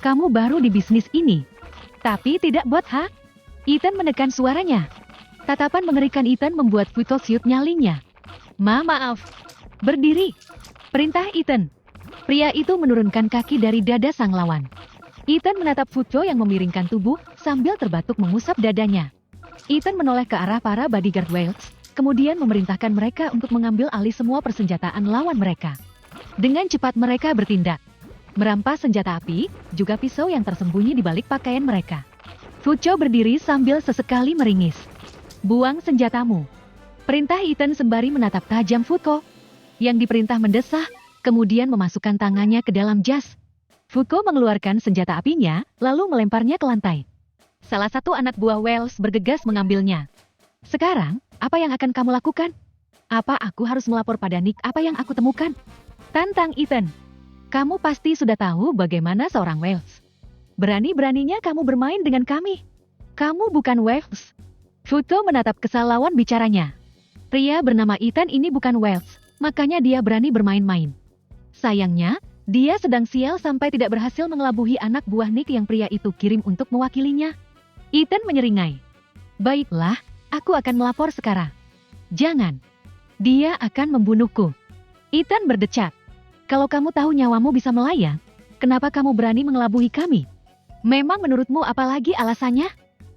Kamu baru di bisnis ini. Tapi tidak buat Ethan menekan suaranya. Tatapan mengerikan Ethan membuat Fuko siut nyalinya. Maaf. Berdiri. Perintah Ethan. Pria itu menurunkan kaki dari dada sang lawan. Ethan menatap Fuko yang memiringkan tubuh sambil terbatuk mengusap dadanya. Ethan menoleh ke arah para bodyguard Wales, kemudian memerintahkan mereka untuk mengambil alih semua persenjataan lawan mereka. Dengan cepat mereka bertindak. Merampas senjata api, juga pisau yang tersembunyi di balik pakaian mereka. Fuko berdiri sambil sesekali meringis. Buang senjatamu. Perintah Ethan sembari menatap tajam Fuko. Yang diperintah mendesah, kemudian memasukkan tangannya ke dalam jas. Fuko mengeluarkan senjata apinya, lalu melemparnya ke lantai. Salah satu anak buah Wales bergegas mengambilnya. Sekarang, apa yang akan kamu lakukan? Apa aku harus melapor pada Nick apa yang aku temukan? Tantang Ethan. Kamu pasti sudah tahu bagaimana seorang Wales. Berani-beraninya kamu bermain dengan kami. Kamu bukan Wales. Fuko menatap kesal lawan bicaranya. Pria bernama Ethan ini bukan Wales, makanya dia berani bermain-main. Sayangnya, Dia sedang sial sampai tidak berhasil mengelabuhi anak buah Nick yang pria itu kirim untuk mewakilinya. Ethan menyeringai. Baiklah, aku akan melapor sekarang. Jangan. Dia akan membunuhku. Ethan berdecak. Kalau kamu tahu nyawamu bisa melayang, kenapa kamu berani mengelabuhi kami? Memang menurutmu apalagi alasannya?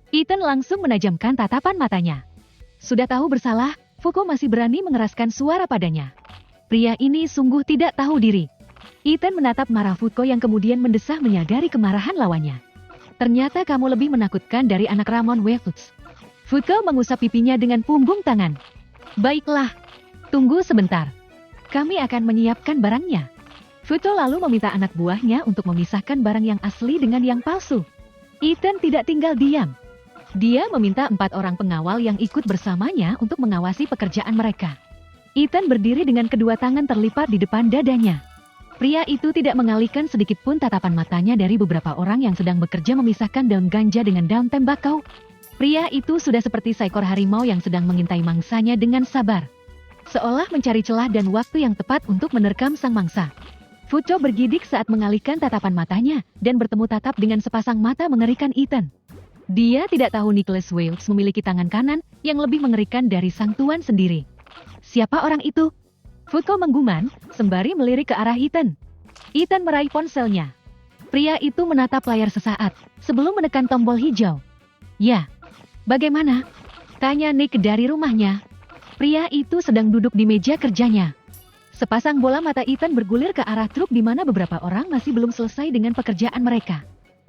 Ethan langsung menajamkan tatapan matanya. Sudah tahu bersalah, Fuko masih berani mengeraskan suara padanya. Pria ini sungguh tidak tahu diri. Ethan menatap marah Fuko yang kemudian mendesah menyadari kemarahan lawannya. Ternyata kamu lebih menakutkan dari anak Ramon Wefuts. Fuko mengusap pipinya dengan punggung tangan. Baiklah, tunggu sebentar. Kami akan menyiapkan barangnya. Fuko lalu meminta anak buahnya untuk memisahkan barang yang asli dengan yang palsu. Ethan tidak tinggal diam. Dia meminta 4 orang pengawal yang ikut bersamanya untuk mengawasi pekerjaan mereka. Ethan berdiri dengan kedua tangan terlipat di depan dadanya. Pria itu tidak mengalihkan sedikit pun tatapan matanya dari beberapa orang yang sedang bekerja memisahkan daun ganja dengan daun tembakau. Pria itu sudah seperti seekor harimau yang sedang mengintai mangsanya dengan sabar. Seolah mencari celah dan waktu yang tepat untuk menerkam sang mangsa. Fuko bergidik saat mengalihkan tatapan matanya dan bertemu tatap dengan sepasang mata mengerikan Ethan. Dia tidak tahu Nicholas Wales memiliki tangan kanan yang lebih mengerikan dari sang tuan sendiri. Siapa orang itu? Fuko menggumam sembari melirik ke arah Ethan. Ethan meraih ponselnya. Pria itu menatap layar sesaat sebelum menekan tombol hijau. Ya, bagaimana? Tanya Nick dari rumahnya. Pria itu sedang duduk di meja kerjanya. Sepasang bola mata Ethan bergulir ke arah truk di mana beberapa orang masih belum selesai dengan pekerjaan mereka.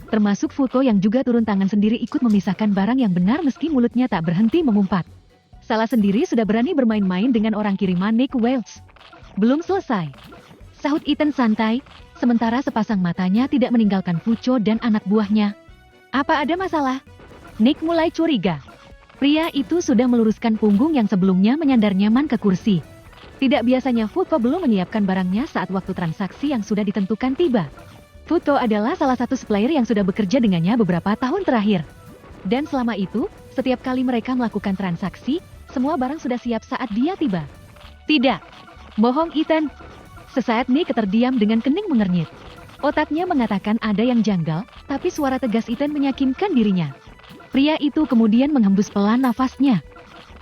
Termasuk Fuko yang juga turun tangan sendiri ikut memisahkan barang yang benar meski mulutnya tak berhenti mengumpat. Salah sendiri sudah berani bermain-main dengan orang kiriman Nick Wales. Belum selesai. Sahut Ethan santai, sementara sepasang matanya tidak meninggalkan Fuko dan anak buahnya. Apa ada masalah? Nick mulai curiga. Pria itu sudah meluruskan punggung yang sebelumnya menyandar nyaman ke kursi. Tidak biasanya Fuko belum menyiapkan barangnya saat waktu transaksi yang sudah ditentukan tiba. Fuko adalah salah satu supplier yang sudah bekerja dengannya beberapa tahun terakhir. Dan selama itu, setiap kali mereka melakukan transaksi, semua barang sudah siap saat dia tiba. Tidak. Bohong Ethan. Sesaat Nick terdiam dengan kening mengernyit. Otaknya mengatakan ada yang janggal, tapi suara tegas Ethan meyakinkan dirinya. Pria itu kemudian menghembus pelan nafasnya.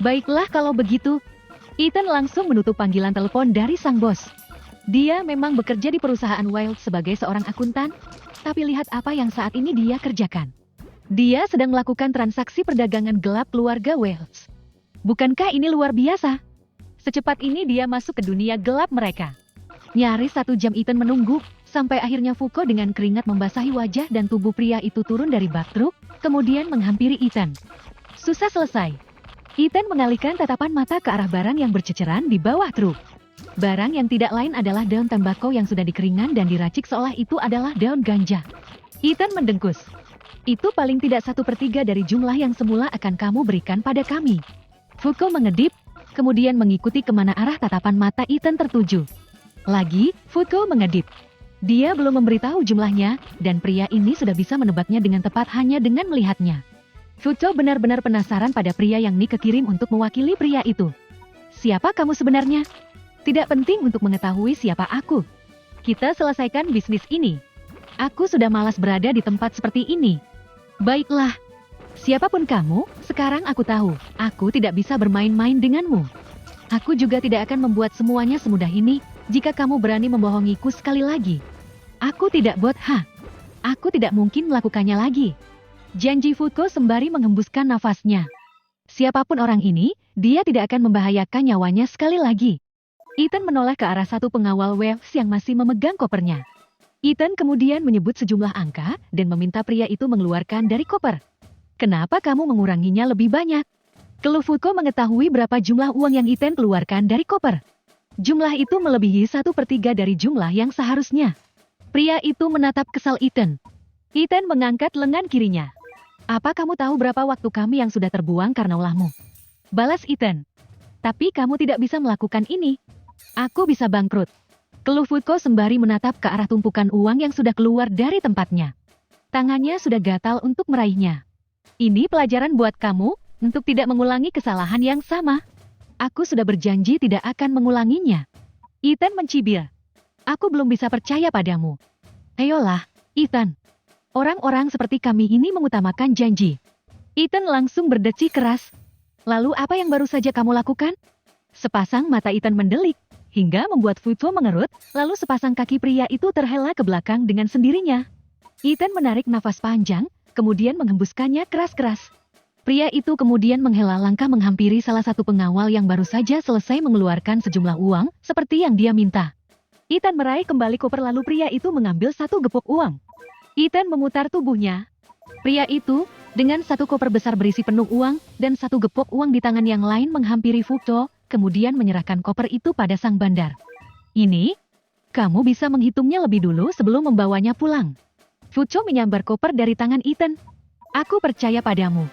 Baiklah kalau begitu. Ethan langsung menutup panggilan telepon dari sang bos. Dia memang bekerja di perusahaan Wild sebagai seorang akuntan, tapi lihat apa yang saat ini dia kerjakan. Dia sedang melakukan transaksi perdagangan gelap keluarga Wales. Bukankah ini luar biasa? Secepat ini dia masuk ke dunia gelap mereka. Nyaris 1 jam Ethan menunggu, sampai akhirnya Fuko dengan keringat membasahi wajah dan tubuh pria itu turun dari bak truk, kemudian menghampiri Ethan. Susah selesai. Ethan mengalihkan tatapan mata ke arah barang yang berceceran di bawah truk. Barang yang tidak lain adalah daun tembakau yang sudah dikeringkan dan diracik seolah itu adalah daun ganja. Ethan mendengkus. Itu paling tidak 1/3 dari jumlah yang semula akan kamu berikan pada kami. Fuko mengedip, kemudian mengikuti kemana arah tatapan mata Ethan tertuju. Lagi, Fuko mengedip. Dia belum memberitahu jumlahnya, dan pria ini sudah bisa menebaknya dengan tepat hanya dengan melihatnya. Fuko benar-benar penasaran pada pria yang Nick kirim untuk mewakili pria itu. Siapa kamu sebenarnya? Tidak penting untuk mengetahui siapa aku. Kita selesaikan bisnis ini. Aku sudah malas berada di tempat seperti ini. Baiklah. Siapapun kamu, sekarang aku tahu, aku tidak bisa bermain-main denganmu. Aku juga tidak akan membuat semuanya semudah ini, jika kamu berani membohongiku sekali lagi. Aku tidak bodoh. Aku tidak mungkin melakukannya lagi. Janji Fuko sembari menghembuskan nafasnya. Siapapun orang ini, dia tidak akan membahayakan nyawanya sekali lagi. Ethan menoleh ke arah satu pengawal Waves yang masih memegang kopernya. Ethan kemudian menyebut sejumlah angka dan meminta pria itu mengeluarkan dari koper. Kenapa kamu menguranginya lebih banyak? Keluh Fuko mengetahui berapa jumlah uang yang Ethan keluarkan dari koper. Jumlah itu melebihi 1/3 dari jumlah yang seharusnya. Pria itu menatap kesal Ethan. Ethan mengangkat lengan kirinya. Apa kamu tahu berapa waktu kami yang sudah terbuang karena ulahmu? Balas Ethan. Tapi kamu tidak bisa melakukan ini. Aku bisa bangkrut. Keluh Fuko sembari menatap ke arah tumpukan uang yang sudah keluar dari tempatnya. Tangannya sudah gatal untuk meraihnya. Ini pelajaran buat kamu, untuk tidak mengulangi kesalahan yang sama. Aku sudah berjanji tidak akan mengulanginya. Ethan mencibir. Aku belum bisa percaya padamu. Ayolah, Ethan. Orang-orang seperti kami ini mengutamakan janji. Ethan langsung berdeci keras. Lalu apa yang baru saja kamu lakukan? Sepasang mata Ethan mendelik, hingga membuat Futo mengerut, lalu sepasang kaki pria itu terhela ke belakang dengan sendirinya. Ethan menarik nafas panjang, kemudian menghembuskannya keras-keras. Pria itu kemudian menghela langkah menghampiri salah satu pengawal yang baru saja selesai mengeluarkan sejumlah uang, seperti yang dia minta. Ethan meraih kembali koper lalu pria itu mengambil satu gepok uang. Ethan memutar tubuhnya. Pria itu, dengan satu koper besar berisi penuh uang, dan satu gepok uang di tangan yang lain menghampiri Futo, kemudian menyerahkan koper itu pada sang bandar. Ini, kamu bisa menghitungnya lebih dulu sebelum membawanya pulang. Futo menyambar koper dari tangan Ethan. Aku percaya padamu.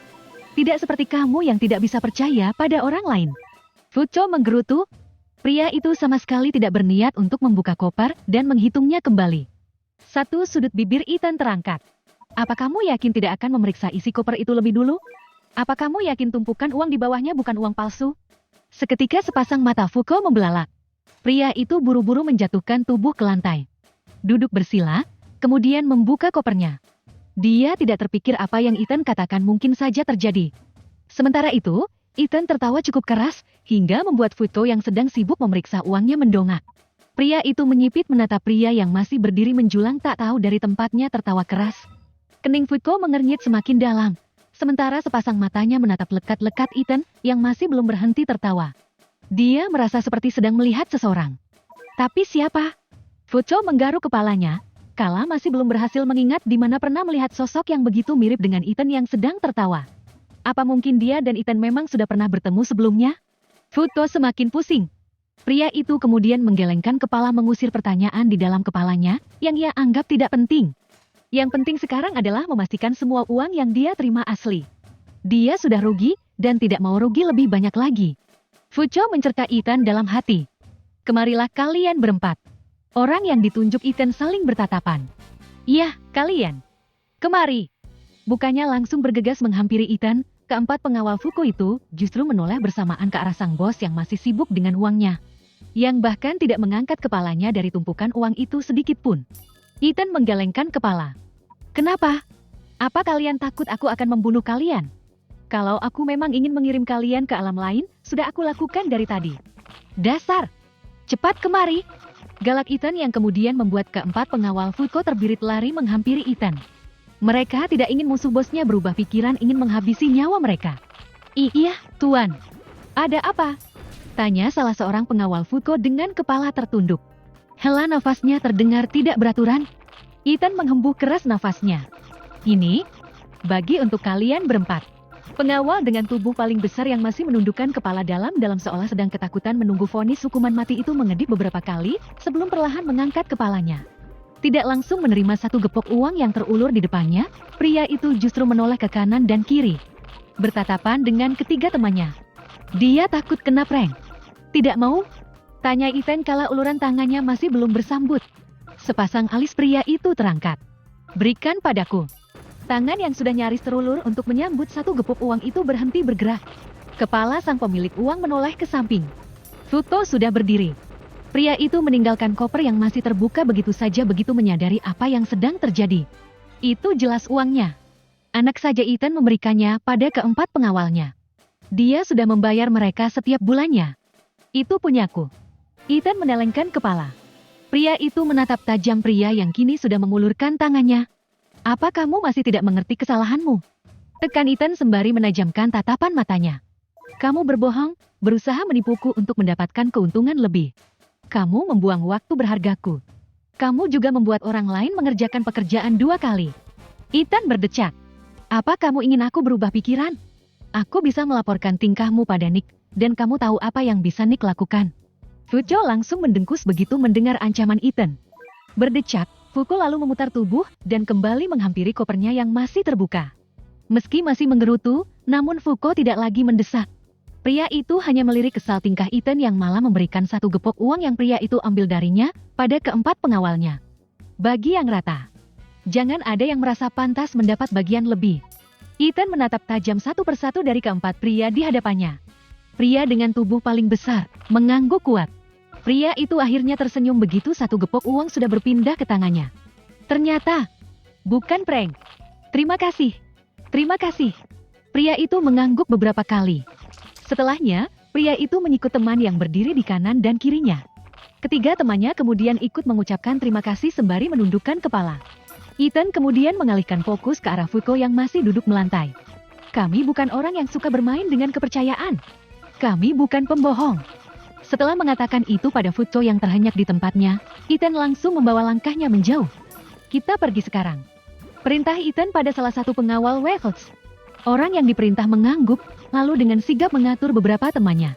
Tidak seperti kamu yang tidak bisa percaya pada orang lain. Futo menggerutu. Pria itu sama sekali tidak berniat untuk membuka koper dan menghitungnya kembali. Satu sudut bibir Ethan terangkat. Apa kamu yakin tidak akan memeriksa isi koper itu lebih dulu? Apa kamu yakin tumpukan uang di bawahnya bukan uang palsu? Seketika sepasang mata Fuko membelalak. Pria itu buru-buru menjatuhkan tubuh ke lantai. Duduk bersila, kemudian membuka kopernya. Dia tidak terpikir apa yang Ethan katakan mungkin saja terjadi. Sementara itu, Ethan tertawa cukup keras, hingga membuat Futo yang sedang sibuk memeriksa uangnya mendongak. Pria itu menyipit menatap pria yang masih berdiri menjulang tak tahu dari tempatnya tertawa keras. Kening Futo mengernyit semakin dalam, sementara sepasang matanya menatap lekat-lekat Ethan yang masih belum berhenti tertawa. Dia merasa seperti sedang melihat seseorang. Tapi siapa? Futo menggaruk kepalanya, kala masih belum berhasil mengingat di mana pernah melihat sosok yang begitu mirip dengan Ethan yang sedang tertawa. Apa mungkin dia dan Ethan memang sudah pernah bertemu sebelumnya? Futo semakin pusing. Pria itu kemudian menggelengkan kepala mengusir pertanyaan di dalam kepalanya, yang ia anggap tidak penting. Yang penting sekarang adalah memastikan semua uang yang dia terima asli. Dia sudah rugi, dan tidak mau rugi lebih banyak lagi. Futo mencerca Ethan dalam hati. Kemarilah kalian berempat. Orang yang ditunjuk Ethan saling bertatapan. Iya, kalian. Kemari. Bukannya langsung bergegas menghampiri Ethan, keempat pengawal Fuko itu justru menoleh bersamaan ke arah sang bos yang masih sibuk dengan uangnya. Yang bahkan tidak mengangkat kepalanya dari tumpukan uang itu sedikit pun. Ethan menggelengkan kepala. Kenapa? Apa kalian takut aku akan membunuh kalian? Kalau aku memang ingin mengirim kalian ke alam lain, sudah aku lakukan dari tadi. Dasar! Cepat kemari! Galak Ethan yang kemudian membuat keempat pengawal Fuko terbirit lari menghampiri Ethan. Mereka tidak ingin musuh bosnya berubah pikiran ingin menghabisi nyawa mereka. Iya, Tuan. Ada apa? Tanya salah seorang pengawal Fuko dengan kepala tertunduk. Hela nafasnya terdengar tidak beraturan. Ethan menghembus keras nafasnya. Ini, bagi untuk kalian berempat. Pengawal dengan tubuh paling besar yang masih menundukkan kepala dalam seolah sedang ketakutan menunggu vonis hukuman mati itu mengedip beberapa kali sebelum perlahan mengangkat kepalanya. Tidak langsung menerima satu gepok uang yang terulur di depannya, pria itu justru menoleh ke kanan dan kiri. Bertatapan dengan ketiga temannya. Dia takut kena prank. Tidak mau? Tanya Ethan kala uluran tangannya masih belum bersambut. Sepasang alis pria itu terangkat. Berikan padaku. Tangan yang sudah nyaris terulur untuk menyambut satu gepok uang itu berhenti bergerak. Kepala sang pemilik uang menoleh ke samping. Futo sudah berdiri. Pria itu meninggalkan koper yang masih terbuka begitu saja begitu menyadari apa yang sedang terjadi. Itu jelas uangnya. Anak saja Ethan memberikannya pada keempat pengawalnya. Dia sudah membayar mereka setiap bulannya. Itu punyaku. Ethan menelengkan kepala. Pria itu menatap tajam pria yang kini sudah mengulurkan tangannya. Apa kamu masih tidak mengerti kesalahanmu? Tekan Ethan sembari menajamkan tatapan matanya. Kamu berbohong, berusaha menipuku untuk mendapatkan keuntungan lebih. Kamu membuang waktu berhargaku. Kamu juga membuat orang lain mengerjakan pekerjaan 2 kali. Ethan berdecak. Apa kamu ingin aku berubah pikiran? Aku bisa melaporkan tingkahmu pada Nick, dan kamu tahu apa yang bisa Nick lakukan. Fuko langsung mendengkus begitu mendengar ancaman Ethan. Berdecak, Fuko lalu memutar tubuh dan kembali menghampiri kopernya yang masih terbuka. Meski masih menggerutu, namun Fuko tidak lagi mendesak. Pria itu hanya melirik kesal tingkah Ethan yang malah memberikan satu gepok uang yang pria itu ambil darinya pada keempat pengawalnya. Bagi yang rata. Jangan ada yang merasa pantas mendapat bagian lebih. Ethan menatap tajam satu persatu dari keempat pria di hadapannya. Pria dengan tubuh paling besar, mengangguk kuat. Pria itu akhirnya tersenyum begitu satu gepok uang sudah berpindah ke tangannya. Ternyata, bukan prank. Terima kasih. Terima kasih. Pria itu mengangguk beberapa kali. Setelahnya, pria itu mengikut teman yang berdiri di kanan dan kirinya. Ketiga temannya kemudian ikut mengucapkan terima kasih sembari menundukkan kepala. Ethan kemudian mengalihkan fokus ke arah Fuko yang masih duduk melantai. Kami bukan orang yang suka bermain dengan kepercayaan. Kami bukan pembohong. Setelah mengatakan itu pada Fuko yang terhenyak di tempatnya, Ethan langsung membawa langkahnya menjauh. Kita pergi sekarang. Perintah Ethan pada salah satu pengawal Waffles. Orang yang diperintah mengangguk, lalu dengan sigap mengatur beberapa temannya.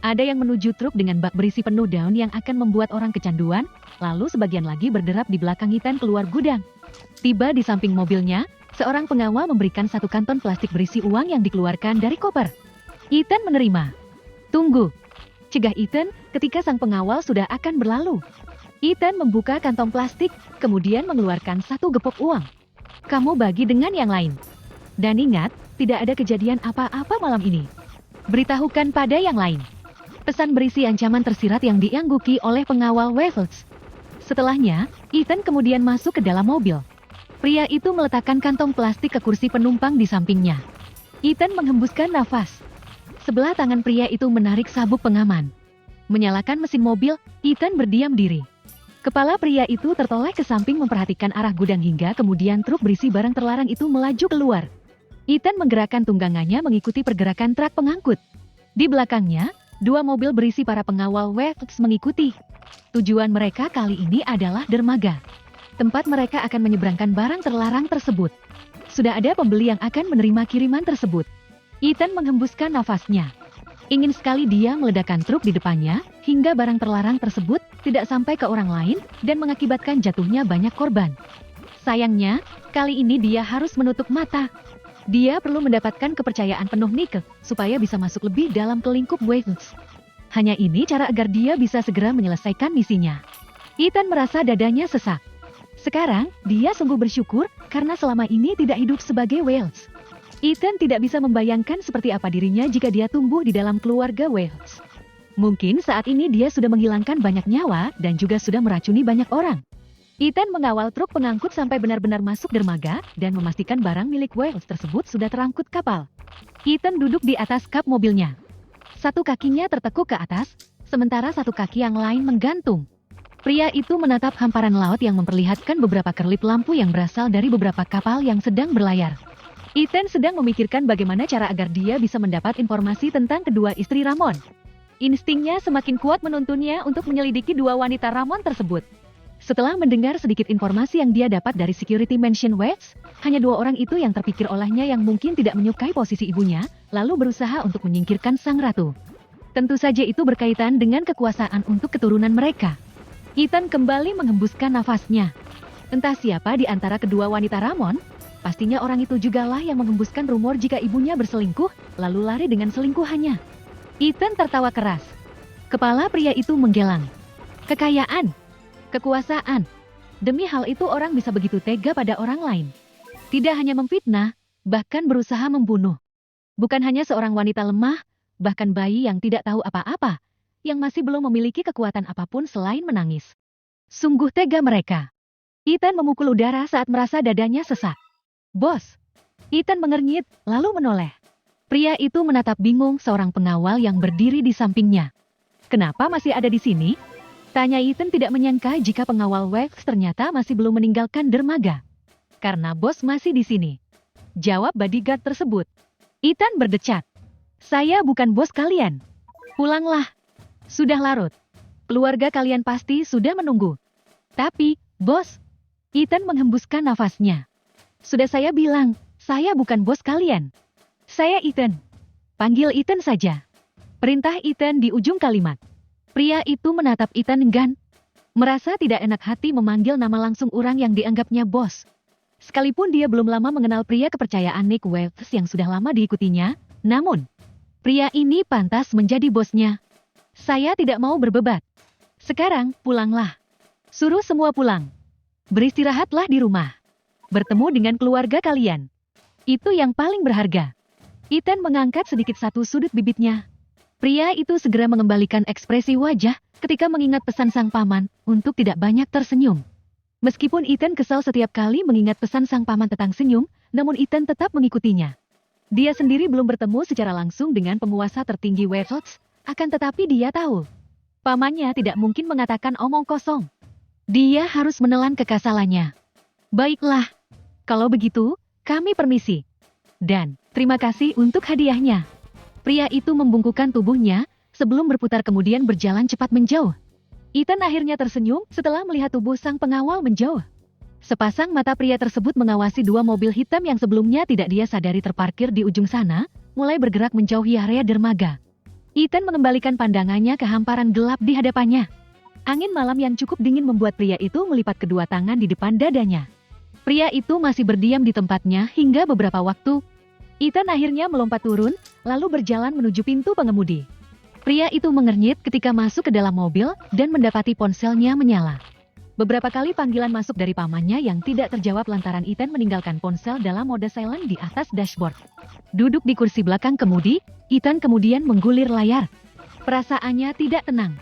Ada yang menuju truk dengan bak berisi penuh daun yang akan membuat orang kecanduan, lalu sebagian lagi berderap di belakang Ethan keluar gudang. Tiba di samping mobilnya, seorang pengawal memberikan satu kanton plastik berisi uang yang dikeluarkan dari koper. Ethan menerima. Tunggu. Cegah Ethan ketika sang pengawal sudah akan berlalu. Ethan membuka kantong plastik, kemudian mengeluarkan satu gepok uang. Kamu bagi dengan yang lain. Dan ingat, tidak ada kejadian apa-apa malam ini. Beritahukan pada yang lain. Pesan berisi ancaman tersirat yang diangguki oleh pengawal Waffles. Setelahnya, Ethan kemudian masuk ke dalam mobil. Pria itu meletakkan kantong plastik ke kursi penumpang di sampingnya. Ethan menghembuskan nafas. Sebelah tangan pria itu menarik sabuk pengaman. Menyalakan mesin mobil, Ethan berdiam diri. Kepala pria itu tertoleh ke samping memperhatikan arah gudang hingga kemudian truk berisi barang terlarang itu melaju keluar. Ethan menggerakkan tunggangannya mengikuti pergerakan truk pengangkut. Di belakangnya, dua mobil berisi para pengawal Waffles mengikuti. Tujuan mereka kali ini adalah dermaga. Tempat mereka akan menyeberangkan barang terlarang tersebut. Sudah ada pembeli yang akan menerima kiriman tersebut. Ethan menghembuskan nafasnya. Ingin sekali dia meledakkan truk di depannya, hingga barang terlarang tersebut tidak sampai ke orang lain dan mengakibatkan jatuhnya banyak korban. Sayangnya, kali ini dia harus menutup mata. Dia perlu mendapatkan kepercayaan penuh Nike, supaya bisa masuk lebih dalam ke lingkup Waffles. Hanya ini cara agar dia bisa segera menyelesaikan misinya. Ethan merasa dadanya sesak. Sekarang, dia sungguh bersyukur karena selama ini tidak hidup sebagai Waffles. Ethan tidak bisa membayangkan seperti apa dirinya jika dia tumbuh di dalam keluarga Waffles. Mungkin saat ini dia sudah menghilangkan banyak nyawa dan juga sudah meracuni banyak orang. Ethan mengawal truk pengangkut sampai benar-benar masuk dermaga dan memastikan barang milik Waffles tersebut sudah terangkut kapal. Ethan duduk di atas kap mobilnya. Satu kakinya tertekuk ke atas, sementara satu kaki yang lain menggantung. Pria itu menatap hamparan laut yang memperlihatkan beberapa kerlip lampu yang berasal dari beberapa kapal yang sedang berlayar. Ethan sedang memikirkan bagaimana cara agar dia bisa mendapat informasi tentang kedua istri Ramon. Instingnya semakin kuat menuntunnya untuk menyelidiki dua wanita Ramon tersebut. Setelah mendengar sedikit informasi yang dia dapat dari Security Mansion West, hanya dua orang itu yang terpikir olehnya yang mungkin tidak menyukai posisi ibunya, lalu berusaha untuk menyingkirkan sang ratu. Tentu saja itu berkaitan dengan kekuasaan untuk keturunan mereka. Ethan kembali menghembuskan nafasnya. Entah siapa di antara kedua wanita Ramon, pastinya orang itu jugalah yang menghembuskan rumor jika ibunya berselingkuh, lalu lari dengan selingkuhannya. Ethan tertawa keras. Kepala pria itu menggelang. Kekayaan. Kekuasaan. Demi hal itu orang bisa begitu tega pada orang lain. Tidak hanya memfitnah, bahkan berusaha membunuh. Bukan hanya seorang wanita lemah, bahkan bayi yang tidak tahu apa-apa, yang masih belum memiliki kekuatan apapun selain menangis. Sungguh tega mereka. Ethan memukul udara saat merasa dadanya sesak. Bos. Ethan mengernyit, lalu menoleh. Pria itu menatap bingung seorang pengawal yang berdiri di sampingnya. Kenapa masih ada di sini? Tanya Ethan tidak menyangka jika pengawal Waffles ternyata masih belum meninggalkan dermaga. Karena bos masih di sini. Jawab bodyguard tersebut. Ethan berdecak. Saya bukan bos kalian. Pulanglah. Sudah larut. Keluarga kalian pasti sudah menunggu. Tapi, bos. Ethan menghembuskan nafasnya. Sudah saya bilang, saya bukan bos kalian. Saya Ethan. Panggil Ethan saja. Perintah Ethan di ujung kalimat. Pria itu menatap Ethan enggan. Merasa tidak enak hati memanggil nama langsung orang yang dianggapnya bos. Sekalipun dia belum lama mengenal pria kepercayaan Nick Waffles yang sudah lama diikutinya, namun, pria ini pantas menjadi bosnya. Saya tidak mau berbebat. Sekarang, pulanglah. Suruh semua pulang. Beristirahatlah di rumah. Bertemu dengan keluarga kalian. Itu yang paling berharga. Ethan mengangkat sedikit satu sudut bibitnya. Pria itu segera mengembalikan ekspresi wajah ketika mengingat pesan sang paman untuk tidak banyak tersenyum. Meskipun Ethan kesal setiap kali mengingat pesan sang paman tentang senyum, namun Ethan tetap mengikutinya. Dia sendiri belum bertemu secara langsung dengan penguasa tertinggi Westeros, akan tetapi dia tahu. Pamannya tidak mungkin mengatakan omong kosong. Dia harus menelan kekesalannya. Baiklah, kalau begitu, kami permisi. Dan, terima kasih untuk hadiahnya. Pria itu membungkukkan tubuhnya, sebelum berputar kemudian berjalan cepat menjauh. Ethan akhirnya tersenyum setelah melihat tubuh sang pengawal menjauh. Sepasang mata pria tersebut mengawasi dua mobil hitam yang sebelumnya tidak dia sadari terparkir di ujung sana, mulai bergerak menjauhi area dermaga. Ethan mengembalikan pandangannya ke hamparan gelap di hadapannya. Angin malam yang cukup dingin membuat pria itu melipat kedua tangan di depan dadanya. Pria itu masih berdiam di tempatnya hingga beberapa waktu. Ethan akhirnya melompat turun, lalu berjalan menuju pintu pengemudi. Pria itu mengernyit ketika masuk ke dalam mobil dan mendapati ponselnya menyala. Beberapa kali panggilan masuk dari pamannya yang tidak terjawab lantaran Ethan meninggalkan ponsel dalam mode silent di atas dashboard. Duduk di kursi belakang kemudi, Ethan kemudian menggulir layar. Perasaannya tidak tenang.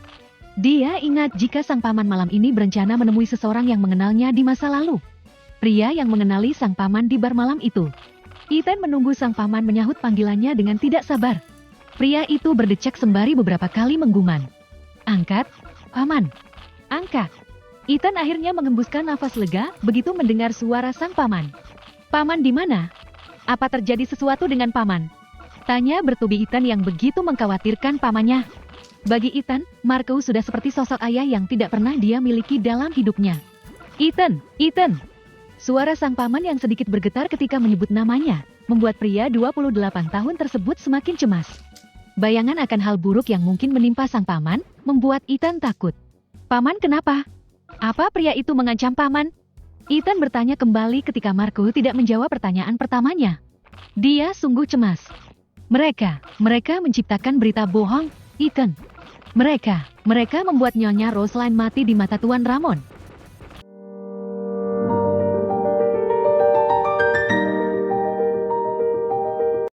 Dia ingat jika sang paman malam ini berencana menemui seseorang yang mengenalnya di masa lalu. Pria yang mengenali sang paman di bar malam itu. Ethan menunggu sang paman menyahut panggilannya dengan tidak sabar. Pria itu berdecak sembari beberapa kali menggumam. Angkat, paman. Angkat. Ethan akhirnya mengembuskan nafas lega begitu mendengar suara sang paman. Paman di mana? Apa terjadi sesuatu dengan paman? Tanya bertubi Ethan yang begitu mengkhawatirkan pamannya. Bagi Ethan, Marco sudah seperti sosok ayah yang tidak pernah dia miliki dalam hidupnya. Ethan, Ethan. Suara sang paman yang sedikit bergetar ketika menyebut namanya, membuat pria 28 tahun tersebut semakin cemas. Bayangan akan hal buruk yang mungkin menimpa sang paman, membuat Ethan takut. Paman kenapa? Apa pria itu mengancam paman? Ethan bertanya kembali ketika Marco tidak menjawab pertanyaan pertamanya. Dia sungguh cemas. Mereka menciptakan berita bohong, Ethan. Mereka membuat Nyonya Roseline mati di mata Tuan Ramon.